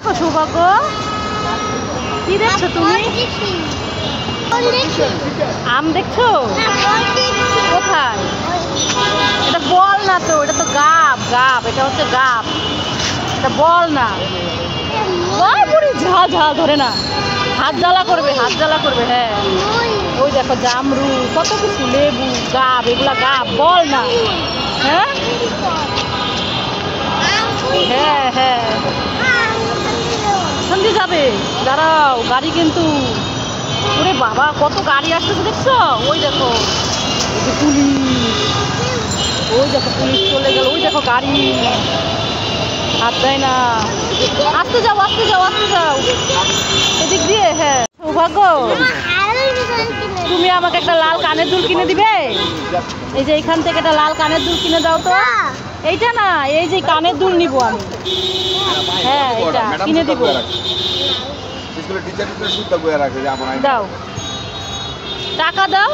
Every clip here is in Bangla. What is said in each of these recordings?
দেখো সৌভাগ্য, কি দেখছো তুমি? আম দেখছো? কোথায়? এটা বল না তো, এটা তো গাব। গাব, এটা হচ্ছে গাব, এটা বল না। বুড়ি ঝাল ঝাল ধরে না, হাত জ্বালা করবে, হাত জ্বালা করবে। হ্যাঁ ওই দেখো জামরু, কত কিছু, লেবু, গাব, এগুলা গাব, বল না। হ্যাঁ হ্যাঁ হ্যাঁ, সন্ধে যাবে, দাঁড়াও, গাড়ি কিন্তু। ওরে বাবা, কত গাড়ি আসতেছে দেখছো? ওই দেখো পুলিশ, ওই দেখো পুলিশ চলে গেল, ওই দেখো গাড়ি, হাত দেয় না। আসতে যাও, আসতে যাও, আসতে যাও, এদিক দিয়ে। হ্যাঁ সৌভাগ্য, তুমি আমাকে একটা লাল কানের দুল কিনে দিবে? এই যে এইখান থেকে একটা লাল কানের দুল কিনে দাও তো। এইটা না, এই যে কানের দুল নিব আমি। হ্যাঁ এটা কিনে দিব। দাও, টাকা দাও,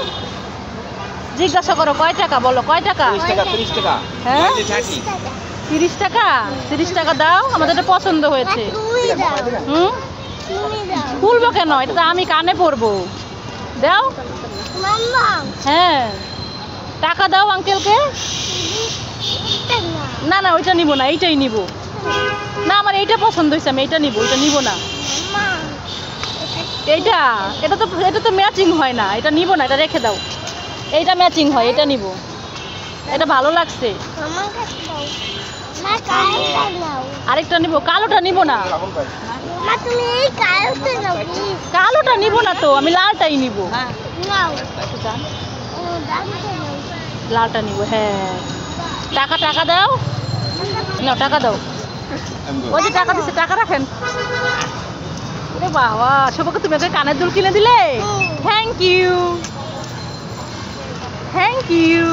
জিজ্ঞাসা করো কয় টাকা, বলো কয় টাকা? 30 টাকা। হ্যাঁ 30 টাকা, 30 টাকা দাও, আমাদের এটা পছন্দ হয়েছে। খুলবো কেন, এটা তো আমি কানে পরবো। দাও, হ্যাঁ টাকা দাও আঙ্কেলকে। না না ওইটা নিব না, এইটাই নিব। না আমার এইটা পছন্দ হয়েছে, আমি এইটা নিব, ওইটা নিব না। এইটা, এটা তো ম্যাচিং হয় না, এটা নিব না, এটা রেখে দাও। এইটা ম্যাচিং হয়, এটা নিব, এটা ভালো লাগছে। আরেকটা নিব, কালোটা নিব না। কালোটা নিব না তো, আমি লালটাই নিব। লালটা নিব। হ্যাঁ টাকা, টাকা দাও না, টাকা দাও। ওই যে টাকা দিচ্ছে, টাকা রাখেন। ওরে বাবা, সবাইকে তুমি একটা কানের দুল কিনে দিলে, থ্যাংক ইউ, থ্যাংক ইউ।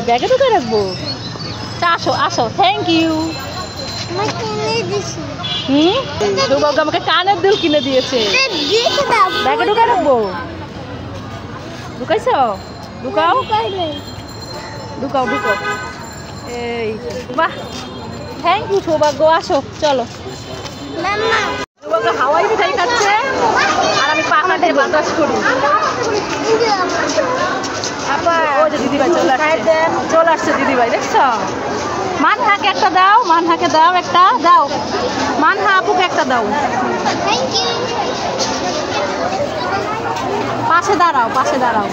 ব্যাগে ঢুকাই রাখবো। আসো আসো, থ্যাংক ইউ। সৌভাগ্য আমাকে কানের দুল কিনে দিয়েছে, ব্যাগে ঢুকাই রাখবো। ঢুকাইছ? ঢুকাও, ঢুকাও ঢুকাও। এই বাহ, থ্যাংক ইউ সৌভাগ্য। আসো চলো। সৌভাগ্য হাওয়াই মিঠাই খাচ্ছে, আর আমি পাখা দিয়ে বাতাস করি। ওই যে দিদিভাই চলে আসছে, চলে আসছে দিদিভাই, দেখছো? মানহাকে একটা দাও, মানহাকে দাও, একটা দাও, মানহা আপুকে একটা দাও। পাশে দাঁড়াও, পাশে দাঁড়াও।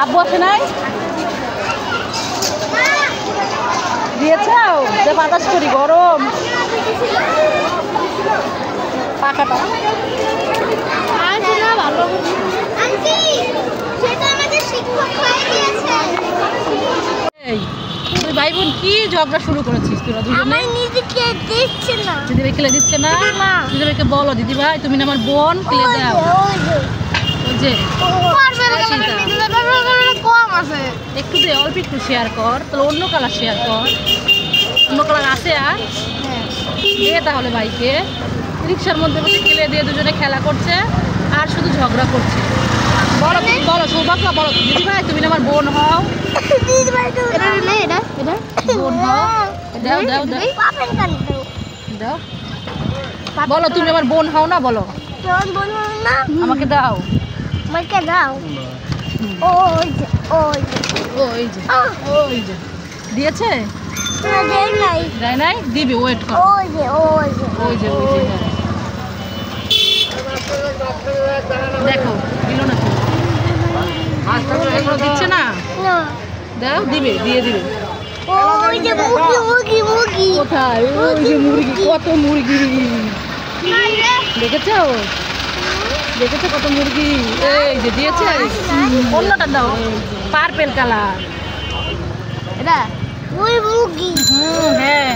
আব্বু আসে নাই? দিয়েছ যে বাতাস করি, গরম পাখাটা। ভালো ভাই বোন কি ঝগড়া শুরু করেছিস তোরা দুজনে? দিদিভাই খেলে দিচ্ছে না? দিদিভাইকে বলো, দিদিভাই তুমি না আমার বোন, খেলে দাও। ওই যে একটু দে, অল্প একটু শেয়ার কর, তাহলে অন্য কালার শেয়ার কর। অন্য কালার আছে আর দিয়ে তাহলে ভাইকে। রিক্সার মধ্যে বসে খেলে দিয়ে দুজনে খেলা করছে আর শুধু ঝগড়া করছে। বলো, বলো সৌভাগ্য, বলো দিদিভাই তুমি না আমার বোন হও। বোন হও, দাও দাও দাও, বলো তুমি আমার বোন হও না, বলো আমাকে দাও, আমাকে দাও। ওই যে ওই যে ওই যে দিয়েছে, দেয় নাই, দিবি, ওয়েট কর। ওই যে ওই যে ওই যে ওই যে দেখো দিল না তো, এখনো দিচ্ছে না। দাও, দিবে, দিয়ে দিবে। ওই যে মুরগি, মুরগি, মুরগি কোথায়? ওই যে মুরগি, কত মুরগি দেখেছো? দেখেছো কত মুরগি? এই যে দিয়েছে। অন্যটা দাও, পার্পেল কালার। এটা ওই মুরগি। হ্যাঁ।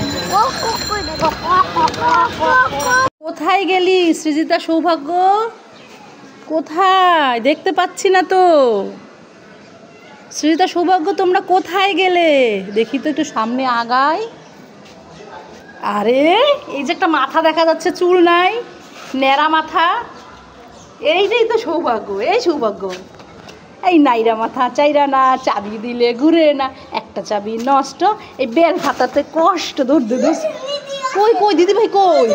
কোথায় গেলি সৃজিতা, সৌভাগ্য কোথায়? দেখতে পাচ্ছি না তো। সৃজিতা, সৌভাগ্য তোমরা কোথায় গেলে? দেখি তো একটু সামনে আগাই। আরে এই যে একটা মাথা দেখা যাচ্ছে, চুল নাই, ন্যাড়া মাথা, এইটাই তো সৌভাগ্য। এই সৌভাগ্য, এই নাইরা মাথা চাইরা না, চাবি দিলে ঘুরে না, একটা চাবি নষ্ট, এই বেল খাতাতে কষ্ট। দূর দূর দূর। কই কই দিদি ভাই কই?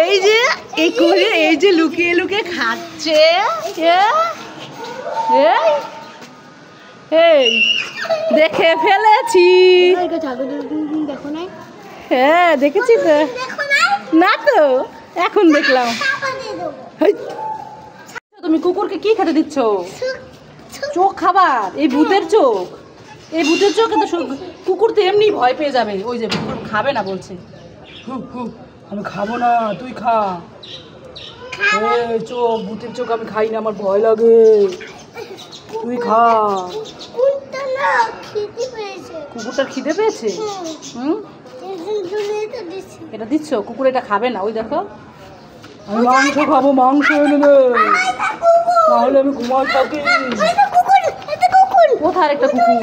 এই যে এই করে এই যে লুকিয়ে লুকিয়ে খাচ্ছে। এই এই দেখে ফেলেছি। দেখো নাই? হ্যাঁ দেখেছি তো। না তো এখন দেখলাম। তুমি কুকুরকে কি খেতে দিচ্ছ? চোখ খাবার? এই ভূতের চোখ, এই ভূতের চোখ তো কুকুর তো এমনি ভয় পেয়ে যাবে। ওই যে কুকুর খাবে না বলছে। আমি খাবো না, তুই খা। এই চোখ, ভূতের চোখ আমি খাই না, আমার ভয় লাগে। তুই খা। কুকুরটার খিদে পেয়েছে? এটা দিচ্ছ? কুকুর এটা খাবে না। ওই দেখো, আমি মাংস খাবো, মাংস এনে দে, নাহলে আমি ঘুমাই থাকি। কোথায় একটা কুকুর?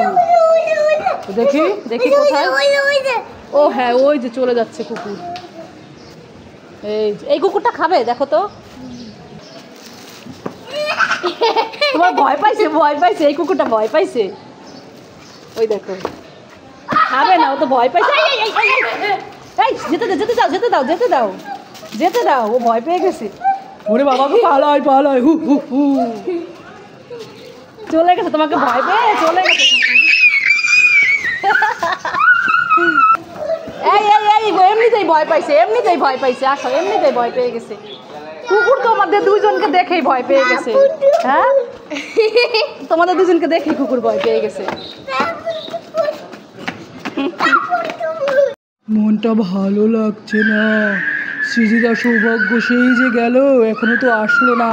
দেখি দেখি কোথায়। ও হ্যাঁ ওই যে চলে যাচ্ছে কুকুর। এই কুকুরটা খাবে দেখো তো। তোমার ভয় পাইছে, ভয় পাইছে, এই কুকুরটা ভয় পাইছে। ওই দেখো খাবে না, ও তো ভয় পাইছে। এই যেতে দাও, যেতে দাও, যেতে দাও, যেতে দাও, যেতে দাও, ও ভয় পেয়ে গেছে। ওরে বাবা গো, পালায় পালায়, হু হু হু। চলে গেছে, তোমাকে ভয় পেয়ে চলে গেছে। এই এই এই এমনিতেই ভয় পাইছে, এমনিতেই ভয় পাইছে। আসো, এমনিতেই ভয় পেয়ে গেছে। কুকুর তো আমাদের দুইজনকে দেখেই ভয় পেয়ে গেছে। হ্যাঁ তোমাদের দুজনকে দেখেই কুকুর ভয় পেয়ে গেছে। মনটা ভালো লাগছে না। সৃজিতা সৌভাগ্য সেই যে গেল, এখনো তো আসলো না।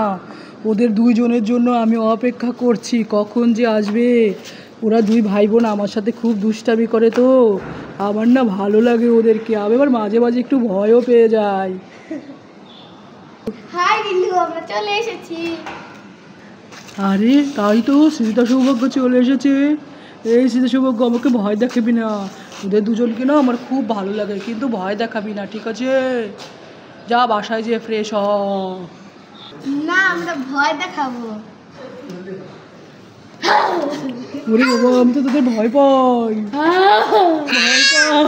ওদের দুইজনের জন্য আমি অপেক্ষা করছি, কখন যে আসবে। ওরা দুই ভাই বোন আমার সাথে খুব দুষ্টামি করে, তো আমার না ভালো লাগে ওদেরকে। আমি আবার মাঝে মাঝে একটু ভয়ও পেয়ে যাই। হাই দিলু, আমরা চলে এসেছি। আরে তাই তো, সৃজিতা সৌভাগ্য চলে এসেছে। এই সৃজিতা সৌভাগ্য, আমাকে ভয় দেখাবি না। ওদের দুজনকে না আমার খুব ভালো লাগে, কিন্তু ভয় দেখাবি না, ঠিক আছে? যা বাসায় যেয়ে ফ্রেশ হ। না, আমরা ভয় দেখাবো। ওরে বাবা, আমি তো তোদের ভয় পাই, ভয় পাই।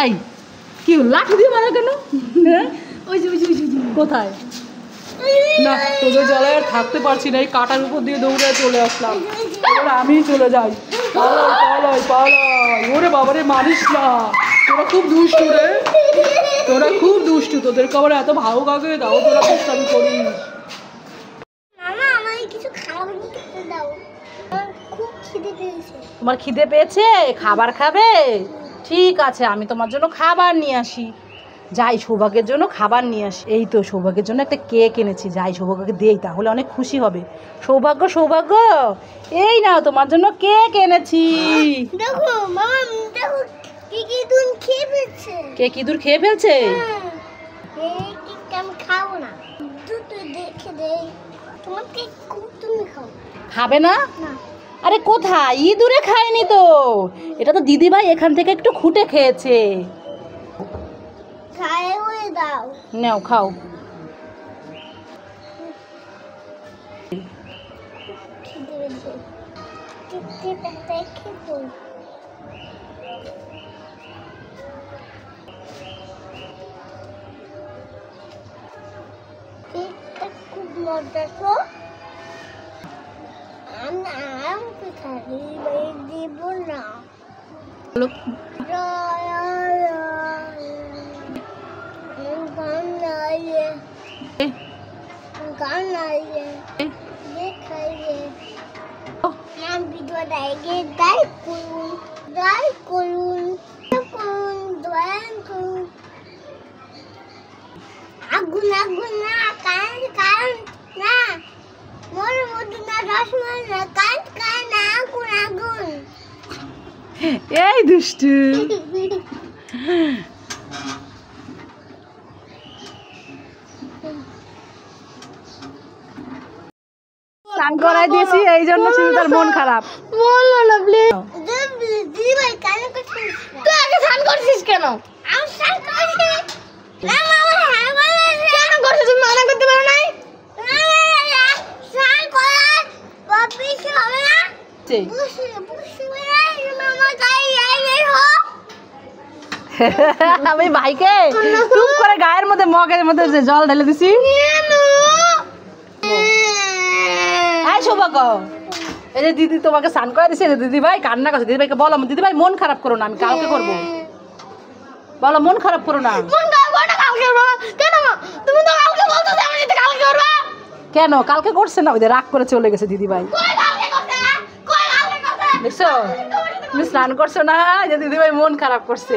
এই কি লাঠি দিয়ে মারা কেন? কোথায়? না তোদের জ্বালায় আর থাকতে পারছি না, এই কাটার উপর দিয়ে দৌড়ে চলে আসলাম। এবার আমি চলে যাই। পালাই পালাই পালাই। ওরে বাবারে, মারিস না, তোরা খুব দুষ্টু রে, তোরা খুব দুষ্টু। তোদেরকে আবার এত ভালো কাকে দাও, তোরা দুষ্টামি করিস। মামা, আমাকে কিছু খাবার খেতে দাও, আমার খুব খিদে পেয়েছে। তোমার খিদে পেয়েছে? খাবার খাবে? ঠিক আছে, আমি তোমার জন্য খাবার নিয়ে আসি। যাই সৌভাগ্যের জন্য খাবার নিয়ে আসি। এই তো সৌভাগ্যের জন্য একটা কেক এনেছি, যাই সৌভাগ্যকে দেই, তাহলে অনেক খুশি হবে। সৌভাগ্য সৌভাগ্য, এই নাও তোমার জন্য কেক এনেছি। দেখো মামা, দেখো কি কি দুন খেয়ে ফেলছে। কে কি দূর খেয়ে ফেলছে? এই কেক আমি খাবো না, দুটো দেখে দেই। তোমার কেক তুমি খাও। খাবে না? না। আরে কোথায়, ইঁদুরে খায়নি তো, এটা তো দিদিভাই এখান থেকে একটু খুঁটে খেয়েছে। খায় হয়ে দাও। নাও খাও। খিদে পেয়েছে, কেকটা খেতে। কেকটা খুব মজার তো। আমি আরামকে খাই, দিব না। গান আইয়ে দেখাইয়ে নাম ভিডিও দেখে লাইক করুন, লাইক করুন, করুন, দয়া করুন। আগুন আগুন না, কারেন্ট কারেন্ট না, মোর মধ্যে না, রসমালাই না, কারেন্ট কারেন্ট না, আগুন আগুন। এই দুষ্টু। স্নান করাই দিয়েছি, এই জন্য সৃজিতার মন খারাপ। বলো না প্লিজ। দিদি ভাই কানে করছিস তুই আগে স্নান করছিস কেন? আমি স্নান করছি না মামা হ্যাঁ বলে কেন করছিস? তুমি মানা করতে পারো নাই? স্নান করার বাপি কি হবে না সেই বুঝছি বুঝছি মামা যাই এই হো আমি ভাইকে টুক করে গায়ের মধ্যে মগের মধ্যে যে জল ঢেলে দিছি। এই সৌভাগ্য, এই যে দিদি তোমাকে স্নান করে দিছে, দিদি ভাই কান্না করছে। দিদি ভাইকে বলো দিদি ভাই মন খারাপ করো না, আমি কালকে করবো। বলো মন খারাপ করো না। মন খারাপ করে না, কালকে করবো। কেন মা? তুমি তো কালকে বলতেছো আমি যেতে কালকে করবো। কেন কালকে করছে না? ওই যে রাগ করে চলে গেছে দিদি ভাই। কই কালকে করতে? কই কালকে করতে? দেখছো তুমি স্নান করছো না, যে দিদি ভাই মন খারাপ করছে।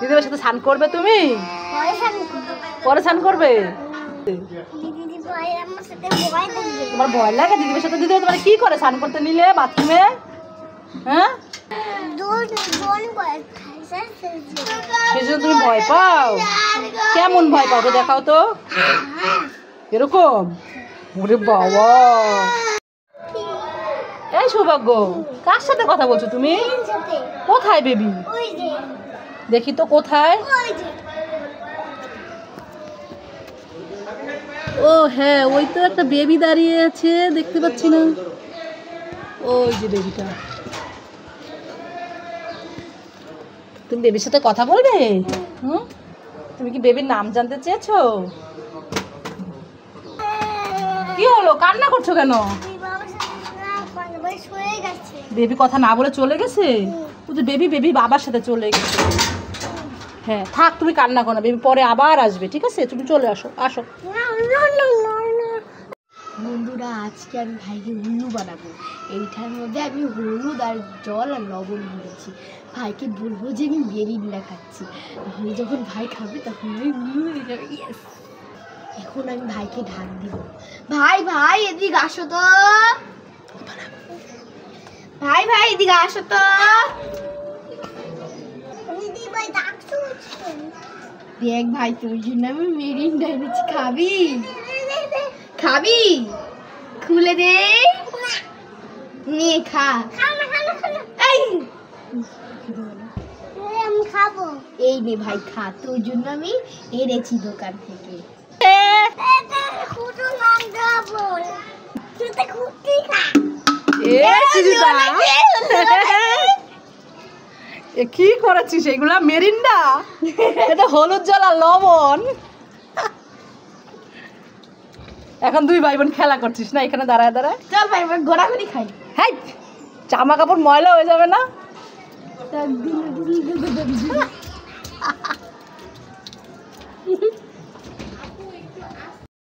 দিদি ভাইয়ের সাথে স্নান করবে তুমি? পরে স্নান করবে? দিদি ভাই আমার সাথে ভয় করবে তোমার ভয় লাগে? দিদি ভাইয়ের সাথে দিদি ভাই তোমার কি করে স্নান করতে নিলে বাথরুমে? হ্যাঁ, দোন করে খাইছে সেই জন্য তুমি ভয় পাও? কেমন ভয় পাও তো দেখাও তো। এরকম? ওরে বাবা, এই সৌভাগ্য কার সাথে কথা বলছো তুমি? সাথে কোথায় বেবি? ওই যে দেখি তো কোথায়। ওই যে ও হ্যাঁ, ওই তো একটা বেবি দাঁড়িয়ে আছে, দেখতে পাচ্ছি না। ওই যে বেবিটা। তুমি বেবির সাথে কথা বলবে? হুম, তুমি কি বেবির নাম জানতে চেয়েছো? কি হলো, কান্না করছো কেন? বাবার সাথে না ভাই শুয়ে গেছে বেবি কথা না বলে চলে গেছে? ও যে বেবি বেবি বাবার সাথে চলে গেছে। হ্যাঁ থাক, তুমি কান্না করো না, বেবি পরে আবার আসবে, ঠিক আছে? তুমি চলে আসো, আসো। বন্ধুরা, আজকে আমি ভাইকে উল্লু বানাবো। এইটার মধ্যে আমি হলুদ আর জল আর লবণ দিয়েছি। ভাইকে বলবো যে আমি মেরিন্ডা খাচ্ছি, তাহলে যখন ভাই খাবে তখন আমি উল্লু হয়ে যাবে। ইয়েস! এখন আমি ভাইকে ঢাক দিব। ভাই ভাই এদিকে আসো তো। ভাই ভাই এদিকে আসো তো। দিদি ভাই ডাকছো দেখ ভাই, তোর জন্য আমি মেরিন্ডা এনেছি, খাবি? খাবি? খুলে দে, নিয়ে খা। এই আমি খাবো এই নে ভাই খা, তোর জন্য আমি এনেছি দোকান থেকে। খুঁটো নাম দেবো তুই তো খুঁটি খা এ কি করেছিস এগুলা? মেরিন্ডা? এটা হলুদ জল আর লবণ। এখন দুই ভাই বোন খেলা করছিস না এখানে দাঁড়ায় দাঁড়ায়? চল ভাই এবার ঘোরাঘুরি খাই। হ্যাঁ, জামা কাপড় ময়লা হয়ে যাবে না?